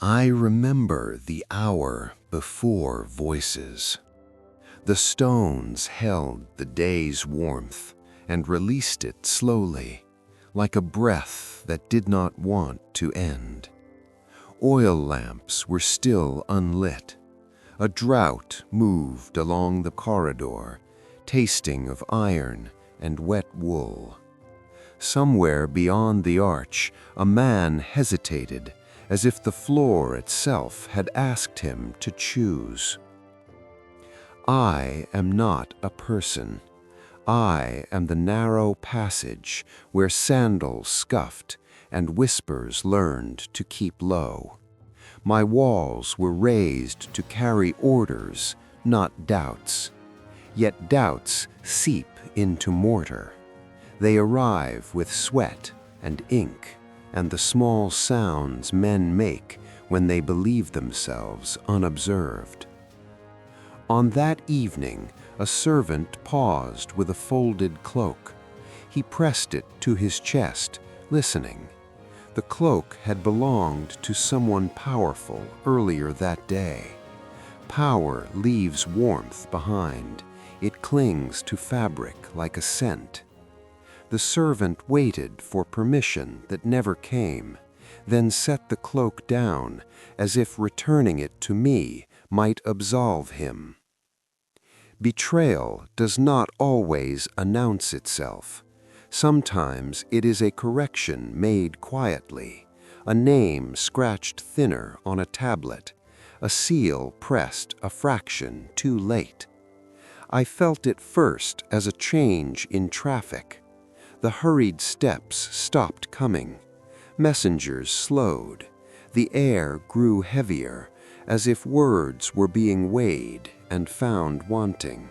I remember the hour before voices. The stones held the day's warmth and released it slowly, like a breath that did not want to end. Oil lamps were still unlit. A drought moved along the corridor, tasting of iron and wet wool. Somewhere beyond the arch, a man hesitated, as if the floor itself had asked him to choose. I am not a person. I am the narrow passage where sandals scuffed and whispers learned to keep low. My walls were raised to carry orders, not doubts. Yet doubts seep into mortar. They arrive with sweat and ink and the small sounds men make when they believe themselves unobserved. On that evening, a servant paused with a folded cloak. He pressed it to his chest, listening. The cloak had belonged to someone powerful earlier that day. Power leaves warmth behind. It clings to fabric like a scent. The servant waited for permission that never came, then set the cloak down as if returning it to me might absolve him. Betrayal does not always announce itself. Sometimes it is a correction made quietly, a name scratched thinner on a tablet, a seal pressed a fraction too late. I felt it first as a change in traffic. The hurried steps stopped coming. Messengers slowed. The air grew heavier, as if words were being weighed and found wanting.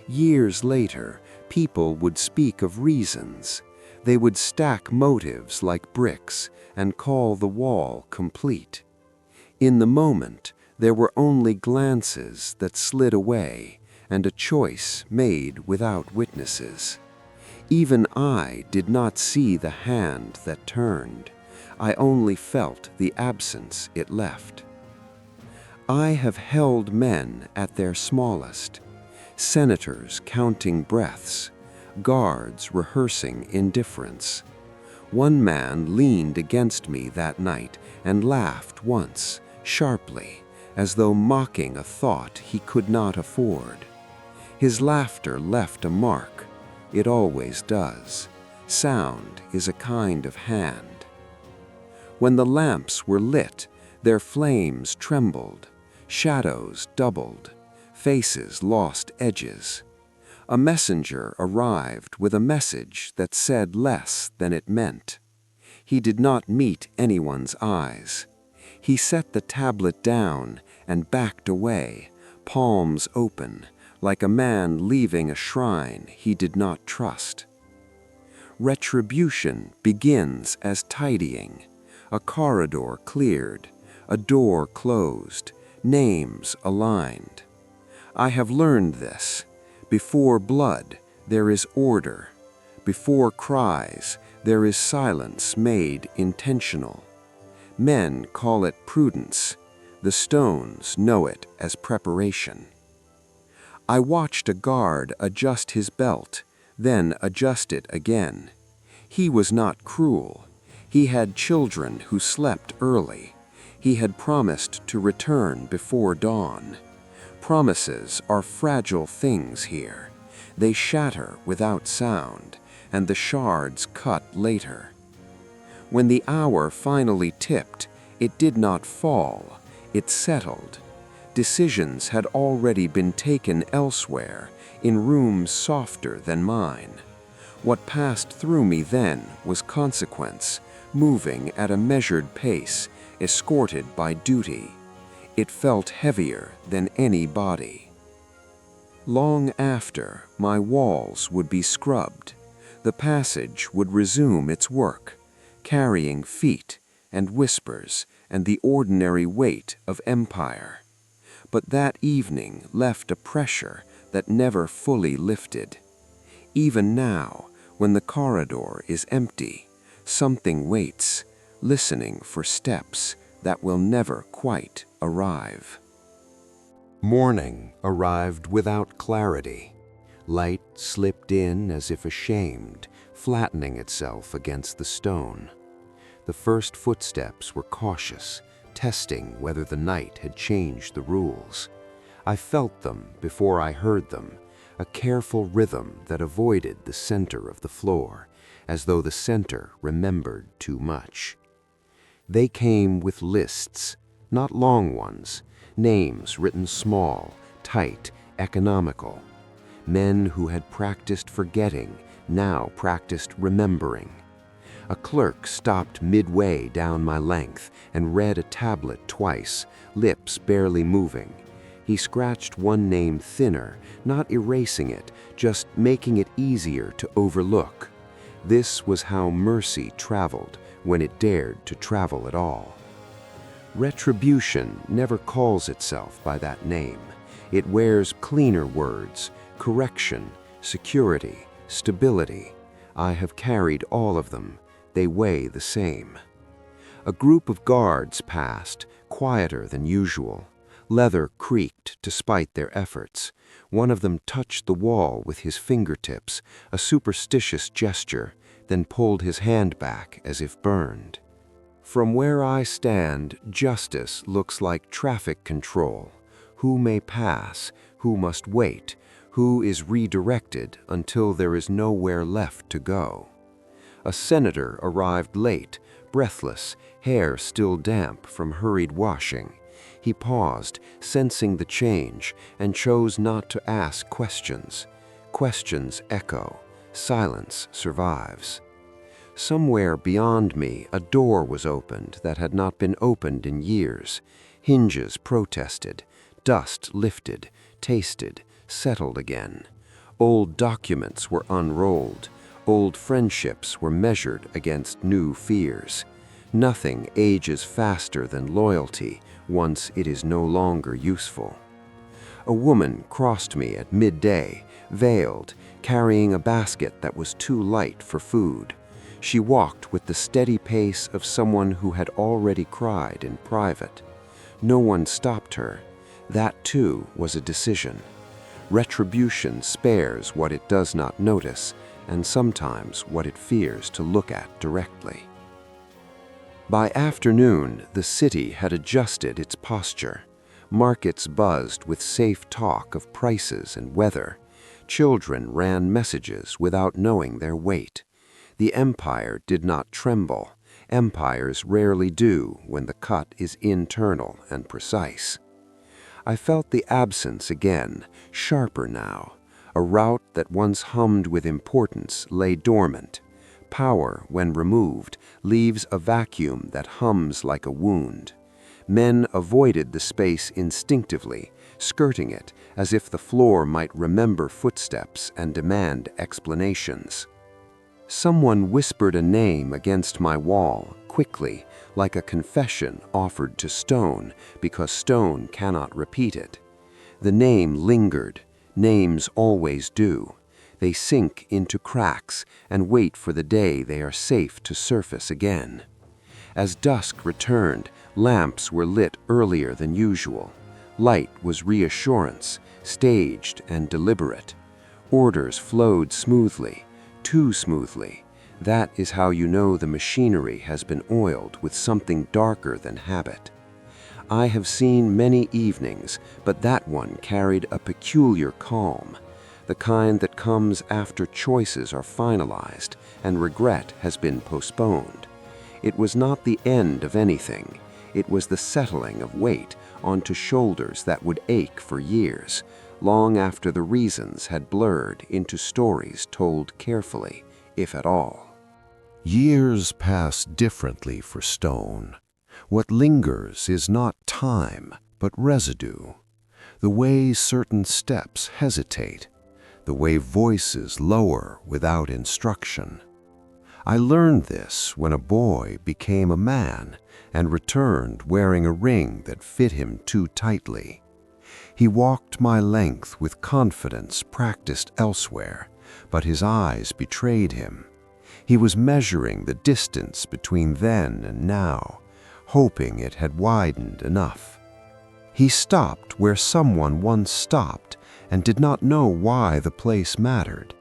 Years later, people would speak of reasons. They would stack motives like bricks and call the wall complete. In the moment, there were only glances that slid away and a choice made without witnesses. Even I did not see the hand that turned. I only felt the absence it left. I have held men at their smallest, senators counting breaths, guards rehearsing indifference. One man leaned against me that night and laughed once, sharply, as though mocking a thought he could not afford. His laughter left a mark. It always does. Sound is a kind of hand. When the lamps were lit, their flames trembled, shadows doubled, faces lost edges. A messenger arrived with a message that said less than it meant. He did not meet anyone's eyes. He set the tablet down and backed away, palms open, like a man leaving a shrine he did not trust. Retribution begins as tidying. A corridor cleared, a door closed, names aligned. I have learned this. Before blood, there is order. Before cries, there is silence made intentional. Men call it prudence. The stones know it as preparation. I watched a guard adjust his belt, then adjust it again. He was not cruel. He had children who slept early. He had promised to return before dawn. Promises are fragile things here. They shatter without sound, and the shards cut later. When the hour finally tipped, it did not fall, it settled. Decisions had already been taken elsewhere, in rooms softer than mine. What passed through me then was consequence, moving at a measured pace, escorted by duty. It felt heavier than any body. Long after, my walls would be scrubbed. The passage would resume its work, carrying feet and whispers and the ordinary weight of empire. But that evening left a pressure that never fully lifted. Even now, when the corridor is empty, something waits, listening for steps, that will never quite arrive. Morning arrived without clarity. Light slipped in as if ashamed, flattening itself against the stone. The first footsteps were cautious, testing whether the night had changed the rules. I felt them before I heard them, a careful rhythm that avoided the center of the floor, as though the center remembered too much. They came with lists, not long ones, names written small, tight, economical. Men who had practiced forgetting now practiced remembering. A clerk stopped midway down my length and read a tablet twice, lips barely moving. He scratched one name thinner, not erasing it, just making it easier to overlook. This was how mercy traveled when it dared to travel at all. Retribution never calls itself by that name. It wears cleaner words: correction, security, stability. I have carried all of them. They weigh the same. A group of guards passed, quieter than usual. Leather creaked despite their efforts. One of them touched the wall with his fingertips, a superstitious gesture, then pulled his hand back as if burned. From where I stand, justice looks like traffic control. Who may pass, who must wait, who is redirected until there is nowhere left to go. A senator arrived late, breathless, hair still damp from hurried washing. He paused, sensing the change, and chose not to ask questions. Questions echo. Silence survives. Somewhere beyond me, a door was opened that had not been opened in years. Hinges protested. Dust lifted, tasted, settled again. Old documents were unrolled. Old friendships were measured against new fears. Nothing ages faster than loyalty once it is no longer useful. A woman crossed me at midday, veiled, carrying a basket that was too light for food. She walked with the steady pace of someone who had already cried in private. No one stopped her. That too was a decision. Retribution spares what it does not notice, and sometimes what it fears to look at directly. By afternoon, the city had adjusted its posture. Markets buzzed with safe talk of prices and weather. Children ran messages without knowing their weight. The empire did not tremble. Empires rarely do when the cut is internal and precise. I felt the absence again, sharper now. A route that once hummed with importance lay dormant. Power, when removed, leaves a vacuum that hums like a wound. Men avoided the space instinctively, skirting it as if the floor might remember footsteps and demand explanations. Someone whispered a name against my wall, quickly, like a confession offered to stone, because stone cannot repeat it. The name lingered. Names always do. They sink into cracks and wait for the day they are safe to surface again. As dusk returned, lamps were lit earlier than usual. Light was reassurance, staged and deliberate. Orders flowed smoothly, too smoothly. That is how you know the machinery has been oiled with something darker than habit. I have seen many evenings, but that one carried a peculiar calm, the kind that comes after choices are finalized and regret has been postponed. It was not the end of anything. It was the settling of weight onto shoulders that would ache for years, long after the reasons had blurred into stories told carefully, if at all. Years pass differently for stone. What lingers is not time, but residue. The way certain steps hesitate, the way voices lower without instruction. I learned this when a boy became a man and returned wearing a ring that fit him too tightly. He walked my length with confidence practiced elsewhere, but his eyes betrayed him. He was measuring the distance between then and now, hoping it had widened enough. He stopped where someone once stopped and did not know why the place mattered.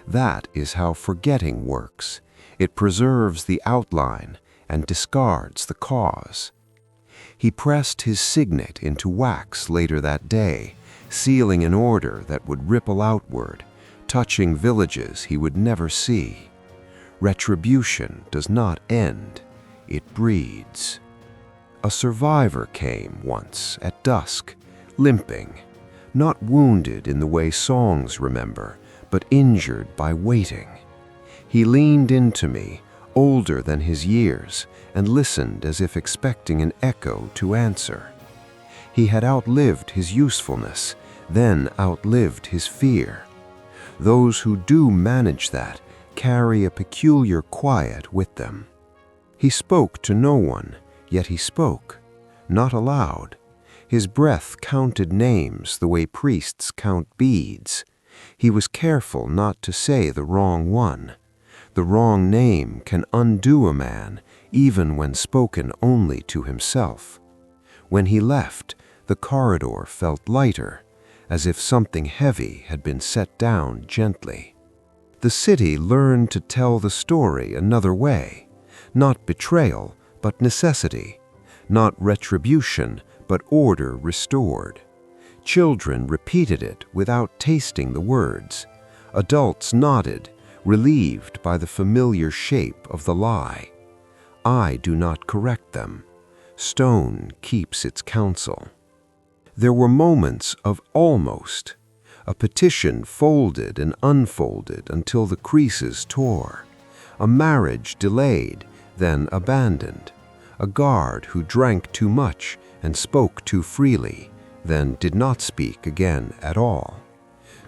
That is how forgetting works. It preserves the outline and discards the cause. He pressed his signet into wax later that day, sealing an order that would ripple outward, touching villages he would never see. Retribution does not end, it breeds. A survivor came once at dusk, limping, not wounded in the way songs remember, but injured by waiting. He leaned into me, older than his years, and listened as if expecting an echo to answer. He had outlived his usefulness, then outlived his fear. Those who do manage that carry a peculiar quiet with them. He spoke to no one, yet he spoke, not aloud. His breath counted names the way priests count beads. He was careful not to say the wrong one. The wrong name can undo a man, even when spoken only to himself. When he left, the corridor felt lighter, as if something heavy had been set down gently. The city learned to tell the story another way, not betrayal, but necessity, not retribution, but order restored. Children repeated it without tasting the words. Adults nodded, relieved by the familiar shape of the lie. I do not correct them. Stone keeps its counsel. There were moments of almost. A petition folded and unfolded until the creases tore. A marriage delayed, then abandoned. A guard who drank too much and spoke too freely, then did not speak again at all.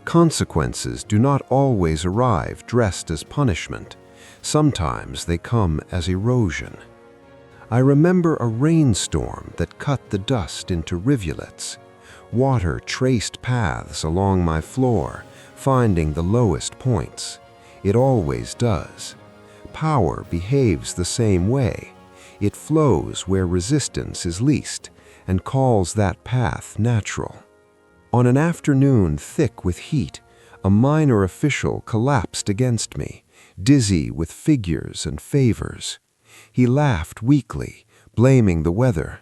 Consequences do not always arrive dressed as punishment. Sometimes they come as erosion. I remember a rainstorm that cut the dust into rivulets. Water traced paths along my floor, finding the lowest points. It always does. Power behaves the same way. It flows where resistance is least and calls that path natural. On an afternoon thick with heat, a minor official collapsed against me, dizzy with figures and favors. He laughed weakly, blaming the weather.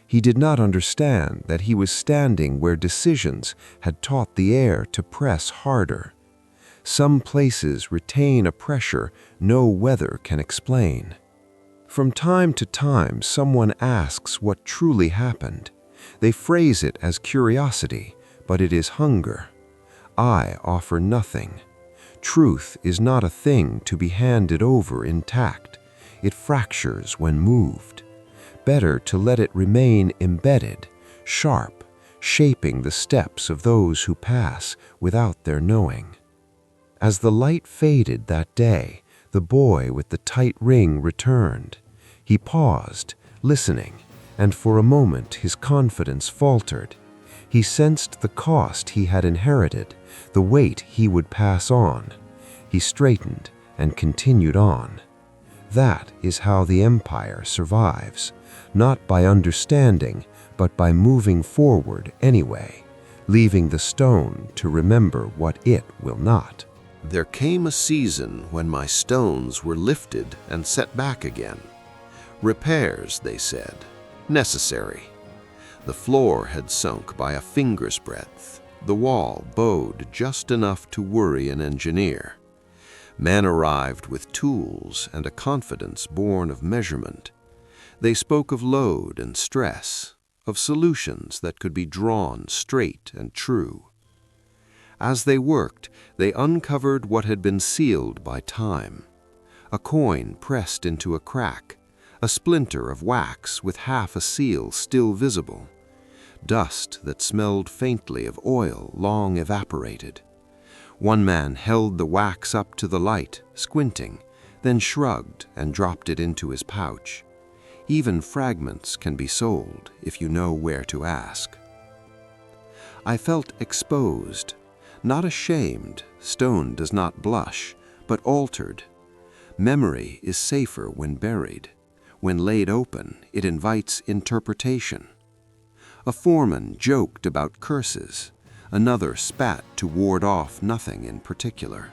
He did not understand that he was standing where decisions had taught the air to press harder. Some places retain a pressure no weather can explain. From time to time, someone asks what truly happened. They phrase it as curiosity, but it is hunger. I offer nothing. Truth is not a thing to be handed over intact. It fractures when moved. Better to let it remain embedded, sharp, shaping the steps of those who pass without their knowing. As the light faded that day, the boy with the tight ring returned. He paused, listening, and for a moment his confidence faltered. He sensed the cost he had inherited, the weight he would pass on. He straightened and continued on. That is how the empire survives, not by understanding, but by moving forward anyway, leaving the stone to remember what it will not. There came a season when my stones were lifted and set back again. Repairs, they said, necessary. The floor had sunk by a finger's breadth, the wall bowed just enough to worry an engineer. Men arrived with tools and a confidence born of measurement. They spoke of load and stress, of solutions that could be drawn straight and true. As they worked, they uncovered what had been sealed by time. A coin pressed into a crack, a splinter of wax with half a seal still visible, dust that smelled faintly of oil long evaporated. One man held the wax up to the light, squinting, then shrugged and dropped it into his pouch. Even fragments can be sold if you know where to ask. I felt exposed, not ashamed. Stone does not blush, but altered. Memory is safer when buried. When laid open, it invites interpretation. A foreman joked about curses. Another spat to ward off nothing in particular.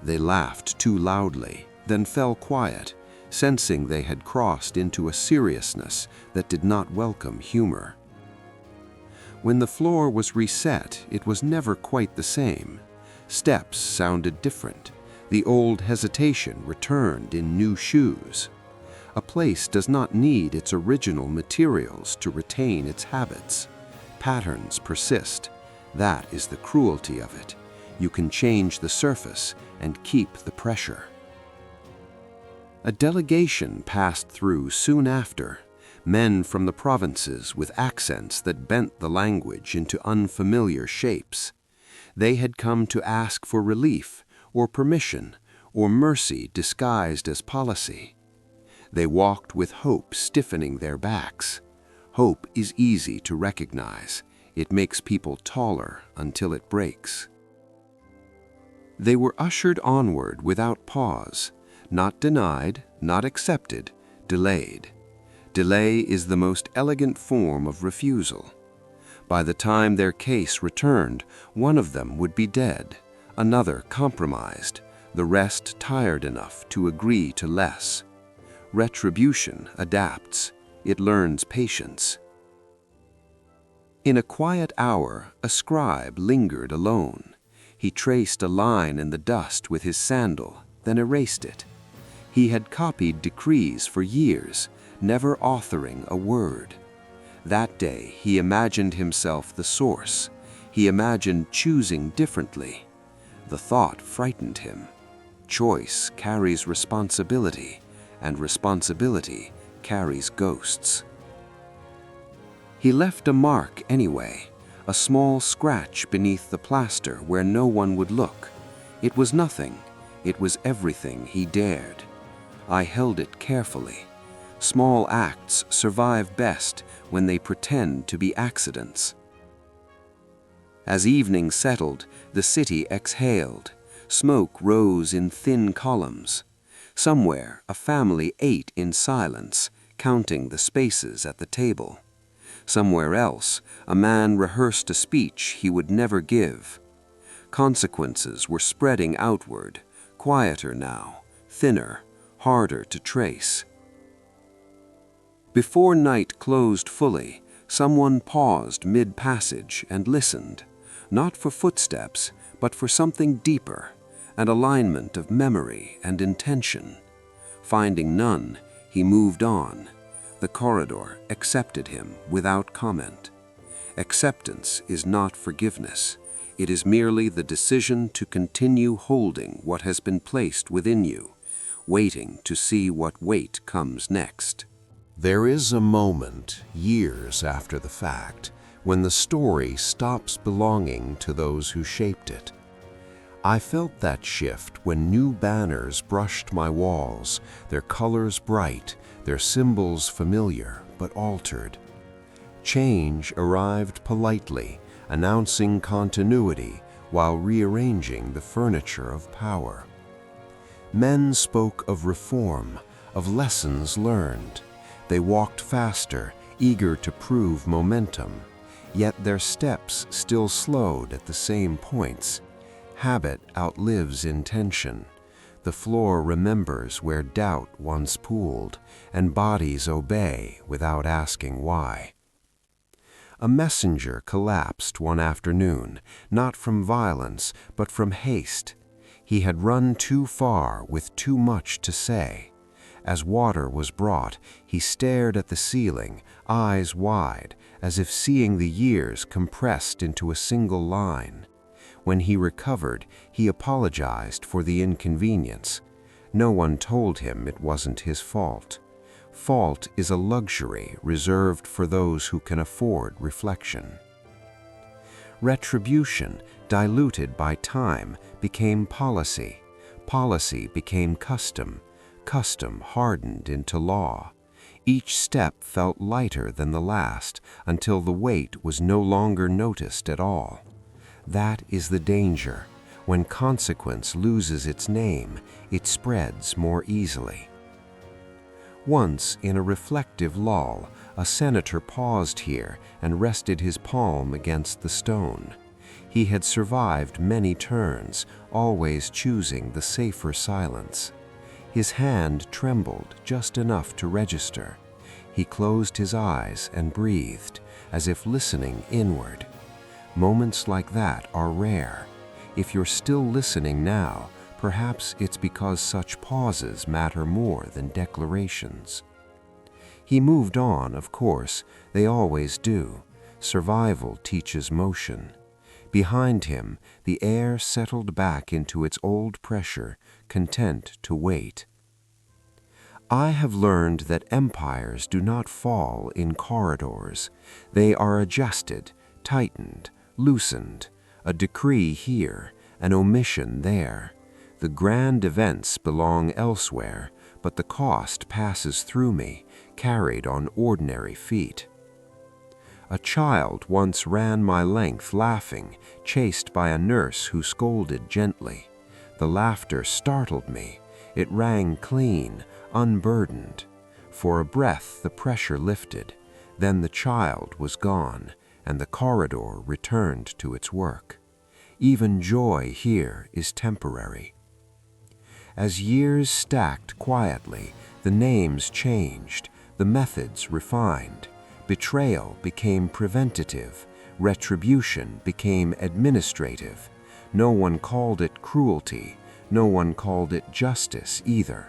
They laughed too loudly, then fell quiet, sensing they had crossed into a seriousness that did not welcome humor. When the floor was reset, it was never quite the same. Steps sounded different. The old hesitation returned in new shoes. A place does not need its original materials to retain its habits. Patterns persist. That is the cruelty of it. You can change the surface and keep the pressure. A delegation passed through soon after, men from the provinces with accents that bent the language into unfamiliar shapes. They had come to ask for relief, or permission, or mercy disguised as policy. They walked with hope stiffening their backs. Hope is easy to recognize. It makes people taller until it breaks. They were ushered onward without pause, not denied, not accepted, delayed. Delay is the most elegant form of refusal. By the time their case returned, one of them would be dead, another compromised, the rest tired enough to agree to less. Retribution adapts. It learns patience. In a quiet hour, a scribe lingered alone. He traced a line in the dust with his sandal, then erased it. He had copied decrees for years, never authoring a word. That day, he imagined himself the source. He imagined choosing differently. The thought frightened him. Choice carries responsibility, and responsibility carries ghosts. He left a mark anyway, a small scratch beneath the plaster where no one would look. It was nothing. It was everything he dared. I held it carefully. Small acts survive best when they pretend to be accidents. As evening settled, the city exhaled. Smoke rose in thin columns. Somewhere, a family ate in silence, counting the spaces at the table. Somewhere else, a man rehearsed a speech he would never give. Consequences were spreading outward, quieter now, thinner, harder to trace. Before night closed fully, someone paused mid-passage and listened, not for footsteps, but for something deeper, an alignment of memory and intention. Finding none, he moved on. The corridor accepted him without comment. Acceptance is not forgiveness. It is merely the decision to continue holding what has been placed within you, waiting to see what weight comes next. There is a moment, years after the fact, when the story stops belonging to those who shaped it. I felt that shift when new banners brushed my walls, their colors bright, their symbols familiar but altered. Change arrived politely, announcing continuity while rearranging the furniture of power. Men spoke of reform, of lessons learned. They walked faster, eager to prove momentum, yet their steps still slowed at the same points. Habit outlives intention. The floor remembers where doubt once pooled, and bodies obey without asking why. A messenger collapsed one afternoon, not from violence, but from haste. He had run too far with too much to say. As water was brought, he stared at the ceiling, eyes wide, as if seeing the years compressed into a single line. When he recovered, he apologized for the inconvenience. No one told him it wasn't his fault. Fault is a luxury reserved for those who can afford reflection. Retribution, diluted by time, became policy. Policy became custom. Custom hardened into law. Each step felt lighter than the last until the weight was no longer noticed at all. That is the danger. When consequence loses its name, it spreads more easily. Once, in a reflective lull, a senator paused here and rested his palm against the stone. He had survived many turns, always choosing the safer silence. His hand trembled just enough to register. He closed his eyes and breathed, as if listening inward. Moments like that are rare. If you're still listening now, perhaps it's because such pauses matter more than declarations. He moved on, of course. They always do. Survival teaches motion. Behind him, the air settled back into its old pressure, content to wait. I have learned that empires do not fall in corridors. They are adjusted, tightened, loosened, a decree here, an omission there. The grand events belong elsewhere, but the cost passes through me, carried on ordinary feet. A child once ran my length laughing, chased by a nurse who scolded gently. The laughter startled me. It rang clean, unburdened. For a breath the pressure lifted. Then the child was gone, and the corridor returned to its work. Even joy here is temporary. As years stacked quietly, the names changed, the methods refined. Betrayal became preventative, retribution became administrative. No one called it cruelty, no one called it justice either.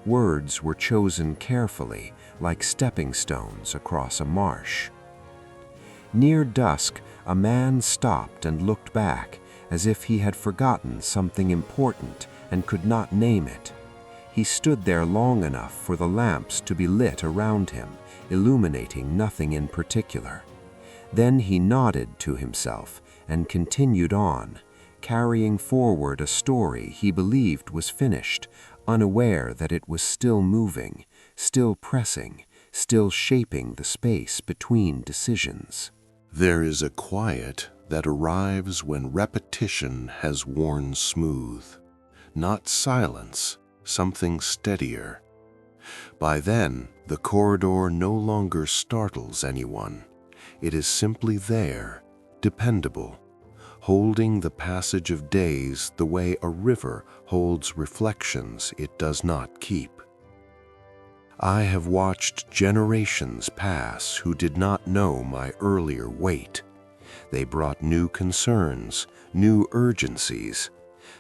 Words were chosen carefully, like stepping stones across a marsh. Near dusk, a man stopped and looked back, as if he had forgotten something important and could not name it. He stood there long enough for the lamps to be lit around him, illuminating nothing in particular. Then he nodded to himself and continued on, carrying forward a story he believed was finished, unaware that it was still moving, still pressing, still shaping the space between decisions. There is a quiet that arrives when repetition has worn smooth. Not silence, something steadier. By then, the corridor no longer startles anyone. It is simply there, dependable, holding the passage of days the way a river holds reflections it does not keep. I have watched generations pass who did not know my earlier weight. They brought new concerns, new urgencies.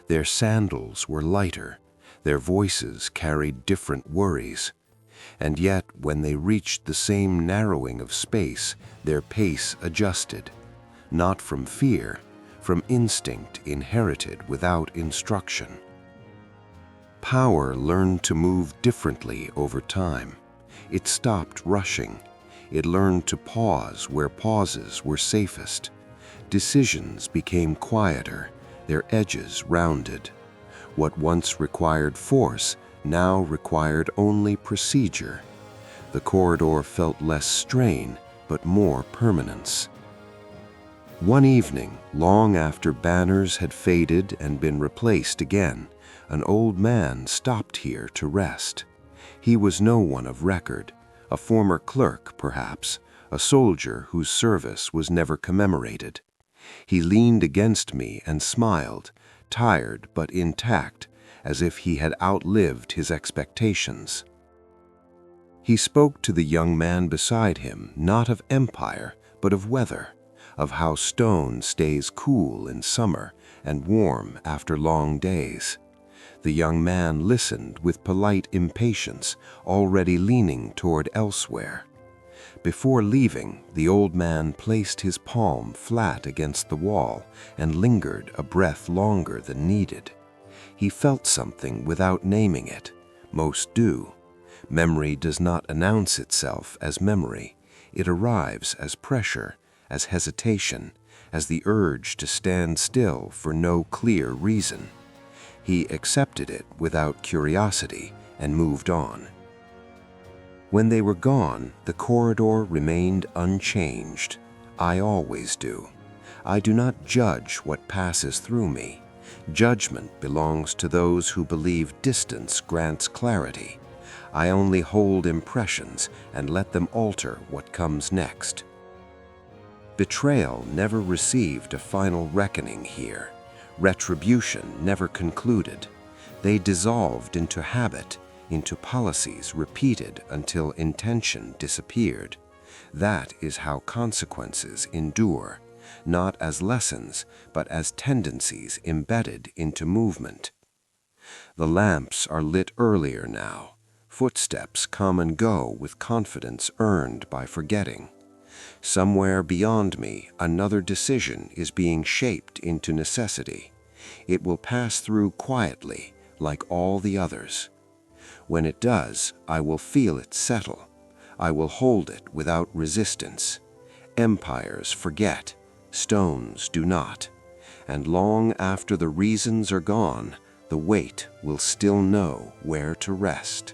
Their sandals were lighter, their voices carried different worries. And yet, when they reached the same narrowing of space, their pace adjusted, not from fear, from instinct inherited without instruction. Power learned to move differently over time. It stopped rushing. It learned to pause where pauses were safest. Decisions became quieter, their edges rounded. What once required force now required only procedure. The corridor felt less strain, but more permanence. One evening, long after banners had faded and been replaced again, an old man stopped here to rest. He was no one of record, a former clerk, perhaps, a soldier whose service was never commemorated. He leaned against me and smiled, tired but intact, as if he had outlived his expectations. He spoke to the young man beside him, not of empire, but of weather, of how stone stays cool in summer and warm after long days. The young man listened with polite impatience, already leaning toward elsewhere. Before leaving, the old man placed his palm flat against the wall and lingered a breath longer than needed. He felt something without naming it. Most do. Memory does not announce itself as memory. It arrives as pressure, as hesitation, as the urge to stand still for no clear reason. He accepted it without curiosity and moved on. When they were gone, the corridor remained unchanged. I always do. I do not judge what passes through me. Judgment belongs to those who believe distance grants clarity. I only hold impressions and let them alter what comes next. Betrayal never received a final reckoning here. Retribution never concluded. They dissolved into habit, into policies repeated until intention disappeared. That is how consequences endure, not as lessons, but as tendencies embedded into movement. The lamps are lit earlier now. Footsteps come and go with confidence earned by forgetting. Somewhere beyond me, another decision is being shaped into necessity. It will pass through quietly, like all the others. When it does, I will feel it settle. I will hold it without resistance. Empires forget, stones do not. And long after the reasons are gone, the weight will still know where to rest.